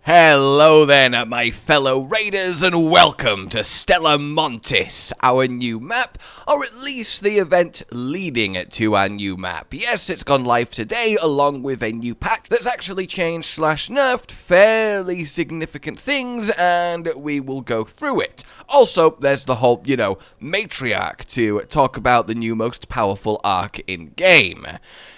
Hello then, my fellow raiders, and welcome to Stella Montis, our new map, or at least the event leading to our new map. Yes, it's gone live today, along with a new patch that's actually changed / nerfed fairly significant things, and we will go through it. Also, there's the whole, Matriarch to talk about the new most powerful arc in-game.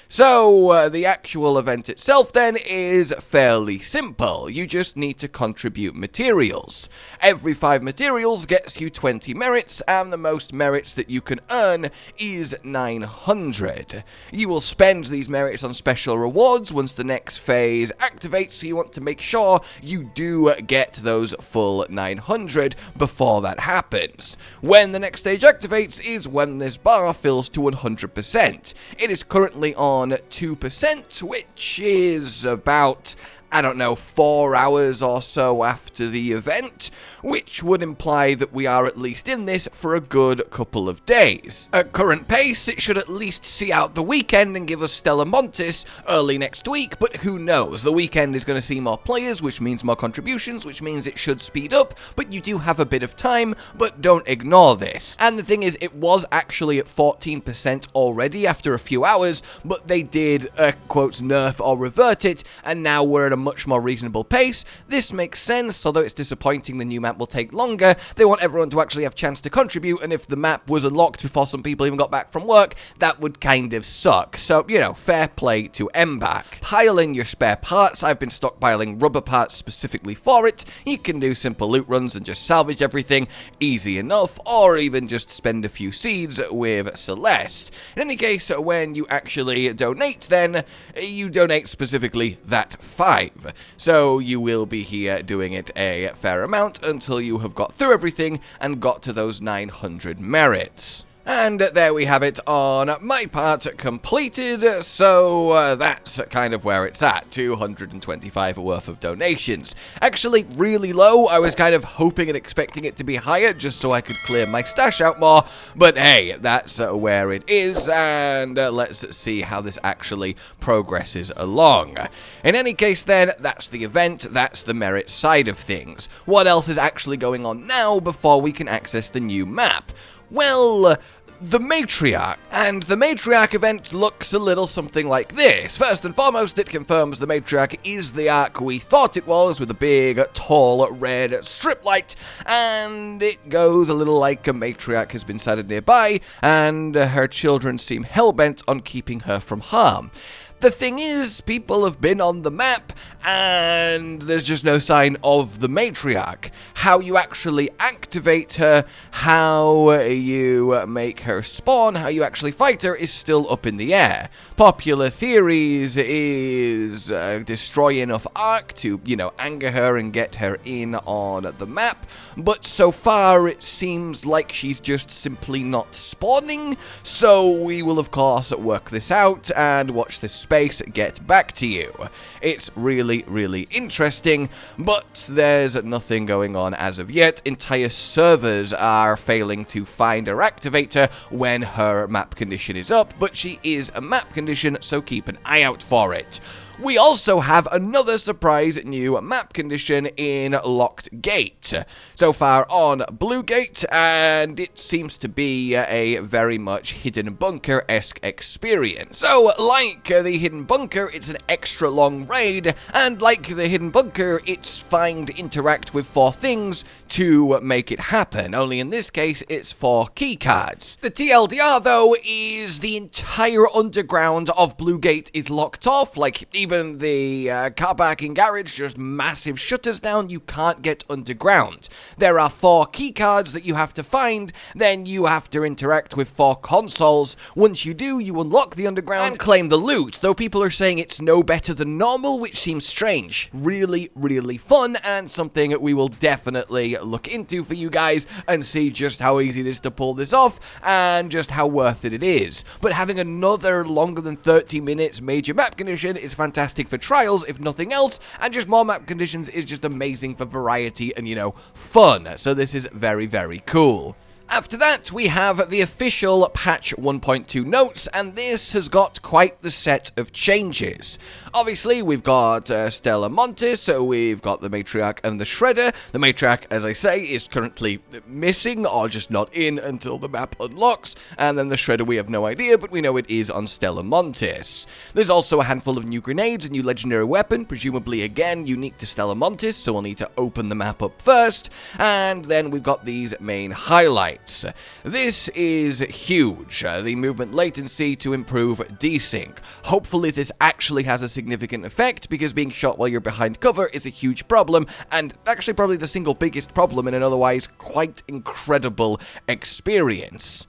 So, the actual event itself then is fairly simple. You just need to contribute materials. Every 5 materials gets you 20 merits, and the most merits that you can earn is 900. You will spend these merits on special rewards once the next phase activates, so you want to make sure you do get those full 900 before that happens. When the next stage activates is when this bar fills to 100%. It is currently on 2%, which is about, 4 hours or so after the event, which would imply that we are at least in this for a good couple of days. At current pace, it should at least see out the weekend and give us Stella Montis early next week, but who knows? The weekend is going to see more players, which means more contributions, which means it should speed up, but you do have a bit of time, but don't ignore this. And the thing is, it was actually at 14% already after a few hours, but they did, quotes, nerf or revert it, and now we're at a much more reasonable pace. This makes sense, although it's disappointing the new map will take longer. They want everyone to actually have a chance to contribute, and if the map was unlocked before some people even got back from work, that would kind of suck. So, fair play to MBAC. Pile in your spare parts. I've been stockpiling rubber parts specifically for it. You can do simple loot runs and just salvage everything, easy enough, or even just spend a few seeds with Celeste. In any case, when you actually donate, then you donate specifically that 5. So you will be here doing it a fair amount until you have got through everything and got to those 900 merits. And there we have it on my part completed, so that's kind of where it's at, 225 worth of donations. Actually, really low. I was kind of hoping and expecting it to be higher just so I could clear my stash out more, but hey, that's where it is, and let's see how this actually progresses along. In any case then, that's the event, that's the merit side of things. What else is actually going on now before we can access the new map? Well, the Matriarch. And the Matriarch event looks a little something like this. First and foremost, it confirms the Matriarch is the arc we thought it was, with a big, tall, red strip light, and it goes a little like a Matriarch has been sighted nearby, and her children seem hell-bent on keeping her from harm. The thing is, people have been on the map, and there's just no sign of the Matriarch. How you actually activate her, how you make her spawn, how you actually fight her is still up in the air. Popular theories is destroy enough Arc to, anger her and get her in on the map, but so far it seems like she's just simply not spawning, so we will of course work this out and watch this space get back to you. It's really, really interesting, but there's nothing going on as of yet. Entire servers are failing to find or activate her when her map condition is up, but she is a map condition, so keep an eye out for it. We also have another surprise new map condition in Locked Gate. So far on Blue Gate, and it seems to be a very much Hidden Bunker-esque experience. So, like the Hidden Bunker, it's an extra long raid, and like the Hidden Bunker, it's find, interact with 4 things to make it happen. Only in this case, it's 4 keycards. The TLDR, though, is the entire underground of Blue Gate is locked off, like even the car parking garage, just massive shutters down, you can't get underground. There are 4 keycards that you have to find, then you have to interact with 4 consoles. Once you do, you unlock the underground and claim the loot, though people are saying it's no better than normal, which seems strange. Really, really fun, and something we will definitely look into for you guys and see just how easy it is to pull this off, and just how worth it is. But having another longer than 30 minutes major map condition is fantastic for trials, if nothing else, and just more map conditions is just amazing for variety and, fun. So this is very, very cool. After that, we have the official patch 1.2 notes, and this has got quite the set of changes. Obviously, we've got Stella Montis, so we've got the Matriarch and the Shredder. The Matriarch, as I say, is currently missing, or just not in until the map unlocks, and then the Shredder we have no idea, but we know it is on Stella Montis. There's also a handful of new grenades, a new legendary weapon, presumably again unique to Stella Montis, so we'll need to open the map up first, and then we've got these main highlights. This is huge, the movement latency to improve desync. Hopefully this actually has a significant effect, because being shot while you're behind cover is a huge problem, and actually probably the single biggest problem in an otherwise quite incredible experience.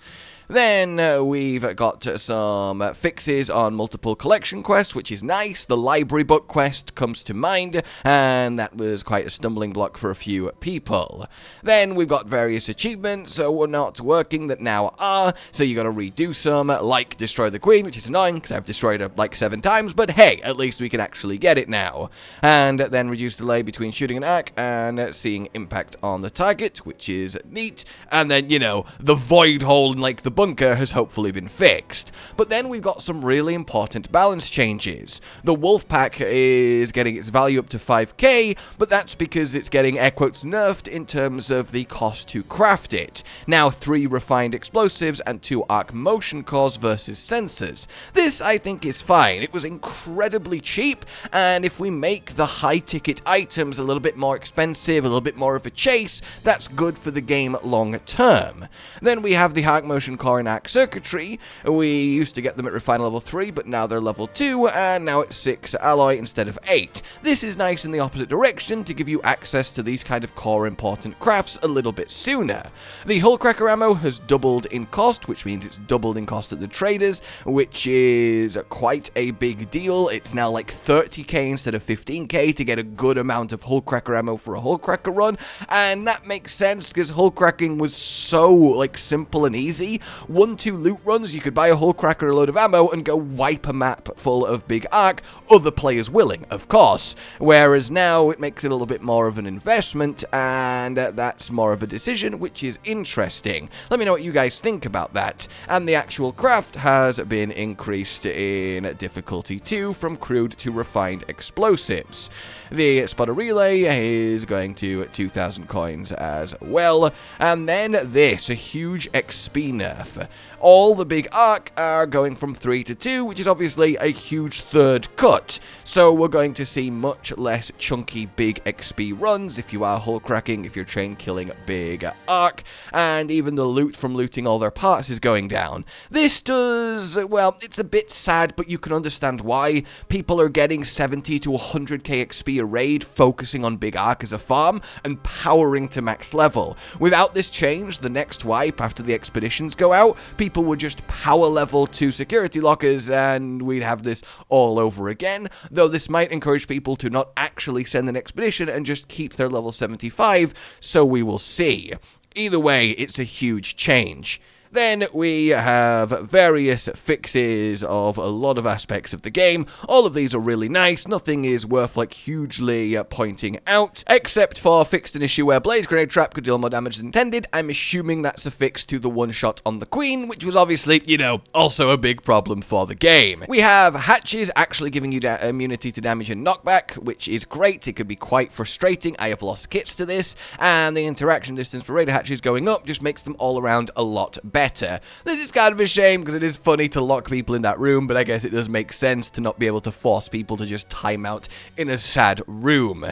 Then we've got some fixes on multiple collection quests, which is nice. The library book quest comes to mind, and that was quite a stumbling block for a few people. Then we've got various achievements that were not working that now are, so you gotta redo some, like Destroy the Queen, which is annoying, because I've destroyed her like 7 times, but hey, at least we can actually get it now. And then reduce delay between shooting an arc and seeing impact on the target, which is neat. And then, you know, the void hole in, like, the bunker has hopefully been fixed. But then we've got some really important balance changes. The wolf pack is getting its value up to 5k, but that's because it's getting air quotes nerfed in terms of the cost to craft it. Now 3 refined explosives and 2 arc motion cores versus sensors. This I think is fine. It was incredibly cheap, and if we make the high ticket items a little bit more expensive, a little bit more of a chase, that's good for the game long term. Then we have the arc motion core and arc circuitry. We used to get them at refine level 3, but now they're level 2, and now it's 6 alloy instead of 8. This is nice in the opposite direction to give you access to these kind of core important crafts a little bit sooner. The Hullcracker ammo has doubled in cost, which means it's doubled in cost at the traders, which is quite a big deal. It's now like 30k instead of 15k to get a good amount of Hullcracker ammo for a Hullcracker run, and that makes sense because Hullcracking was so like simple and easy. 1-2 loot runs, you could buy a Hullcracker and a load of ammo and go wipe a map full of big arc, other players willing, of course. Whereas now it makes it a little bit more of an investment, and that's more of a decision, which is interesting. Let me know what you guys think about that. And the actual craft has been increased in difficulty too, from crude to refined explosives. The spotter relay is going to 2,000 coins as well. And then this, a huge XP nerf. All the big arc are going from 3 to 2, which is obviously a huge third cut. So we're going to see much less chunky big XP runs if you are hull cracking, if you're chain killing big arc, and even the loot from looting all their parts is going down. This does, well, it's a bit sad, but you can understand why. People are getting 70 to 100k XP a raid, focusing on big arc as a farm, and powering to max level. Without this change, the next wipe after the expeditions go out, people would just power level to security lockers and we'd have this all over again, though this might encourage people to not actually send an expedition and just keep their level 75, so we will see. Either way, it's a huge change. Then we have various fixes of a lot of aspects of the game. All of these are really nice. Nothing is worth like hugely pointing out, except for fixed an issue where Blaze Grenade Trap could deal more damage than intended. I'm assuming that's a fix to the one shot on the Queen, which was obviously, you know, also a big problem for the game. We have hatches actually giving you immunity to damage and knockback, which is great. It could be quite frustrating. I have lost kits to this, and the interaction distance for raider hatches going up just makes them all around a lot better. This is kind of a shame because it is funny to lock people in that room, but I guess it does make sense to not be able to force people to just time out in a sad room.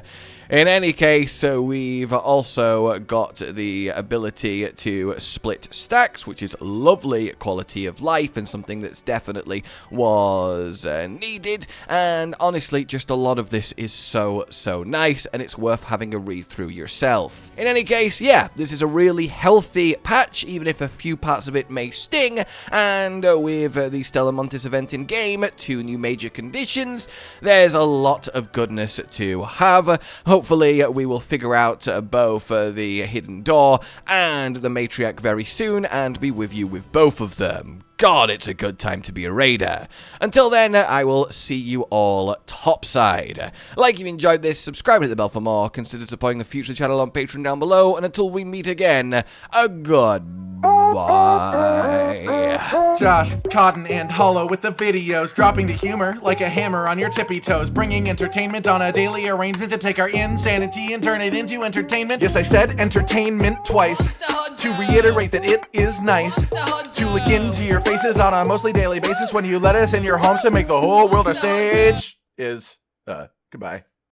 In any case, we've also got the ability to split stacks, which is lovely quality of life and something that's definitely was needed. And honestly, just a lot of this is so nice, and it's worth having a read through yourself. In any case, yeah, this is a really healthy patch, even if a few parts parts of it may sting, and with the Stellar Montis event in game, 2 new major conditions, there's a lot of goodness to have. Hopefully we will figure out both the Hidden Door and the Matriarch very soon, and be with you with both of them. God, it's a good time to be a raider. Until then, I will see you all topside. Like if you enjoyed this, subscribe and hit the bell for more, consider supporting the future channel on Patreon down below, and until we meet again, a goodbye. Josh, Cotton, and Hollow with the videos, dropping the humor like a hammer on your tippy toes, bringing entertainment on a daily arrangement to take our insanity and turn it into entertainment. Yes, I said entertainment twice, to reiterate that it is nice to look into your faces on a mostly daily basis when you let us in your homes to make the whole world a stage. Goodbye.